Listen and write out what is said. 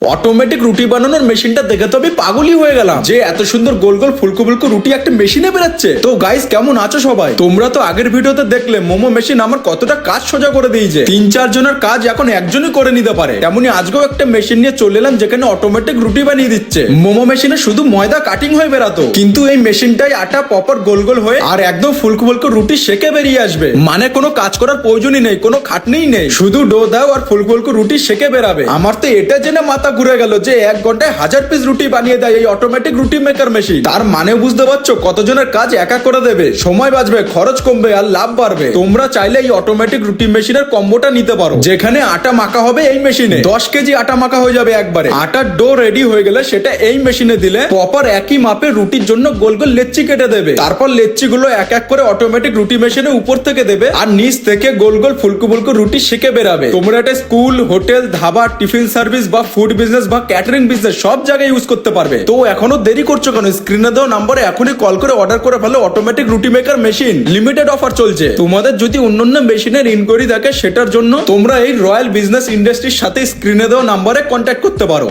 Automatic রুটি বানানোর মেশিনটা দেখে তো আমি পাগলই হয়ে গেলাম যে এত সুন্দর গোল গোল ফুলকো ফুলকো রুটি একটা মেশিনে বেরাচ্ছে। তো গাইস কেমন আছো সবাই? তোমরা তো আগের ভিডিওতে দেখলে মোমো মেশিন আমার কতটা কাজ সোজা করে দিয়েছে। 3-4 জনের কাজ এখন একজনই করে নিতে পারে। তেমনি আজকেও একটা মেশিন নিয়ে চলে এলাম যেখানে অটোমেটিক রুটি বানিয়ে দিচ্ছে। মোমো মেশিনে শুধু ময়দা কাটিং হয়ে বেরাতো, কিন্তু এই মেশিনটাই আটা প্রপার গোল গোল হয়ে আর একদম ফুলকো ফুলকো রুটি সেকে বেরিয়ে আসবে। মানে কোনো কাজ করার প্রয়োজনই নেই, কোনো খাটনিই নেই, শুধু ডো দাও আর ফুলকো ফুলকো রুটি সেকে বেরাবে। আমার তো এটা জেনে মাথা ঘুরে গেল যে 1 ঘন্টায় 1000 পিস রুটি বানিয়ে দেয় এই অটোমেটিক রুটি মেকার মেশিন। তার মানে বুঝতে পারছো কতজনের কাজ একা করে দেবে, সময় বাঁচবে, খরচ কমবে আর লাভ বাড়বে। তোমরা চাইলে এই অটোমেটিক রুটি মেশিনের কম্বোটা নিতে পারো, যেখানে আটা মাখা হবে এই মেশিনে 10 কেজি আটা মাখা হয়ে যাবে একবারে। আটার ডো রেডি হয়ে গেলে সেটা এই মেশিনে দিলে প্রপার একই মাপে রুটির জন্য গোল গোল লেচ্চি কেটে দেবে। তারপর লেচ্চি গুলো এক এক করে অটোমেটিক রুটি মেশিনে উপর থেকে দেবে আর নিচ থেকে গোল গোল ফুলকো ফুলকো রুটি সেকে বেরাবে। তোমরা এটা school, hotel, dhaba, tiffin service বা ফুড বিজনেস বা ক্যাটারিং বিজনেস সব জায়গায় ইউজ করতে পারবে। তো এখনো দেরি করছো কেন? স্ক্রিনে দেওয়া নম্বরে এখনই কল করে অর্ডার করে ফেলো অটোমেটিক রুটি মেকার মেশিন। লিমিটেড অফার চলছে। তোমাদের যদি অন্যান্য মেশিনের ইনকোয়ারি থাকে সেটার জন্য তোমরা এই রয়্যাল বিজনেস ইন্ডাস্ট্রির সাথে স্ক্রিনে দেওয়া নম্বরে কন্ট্যাক্ট করতে পারো।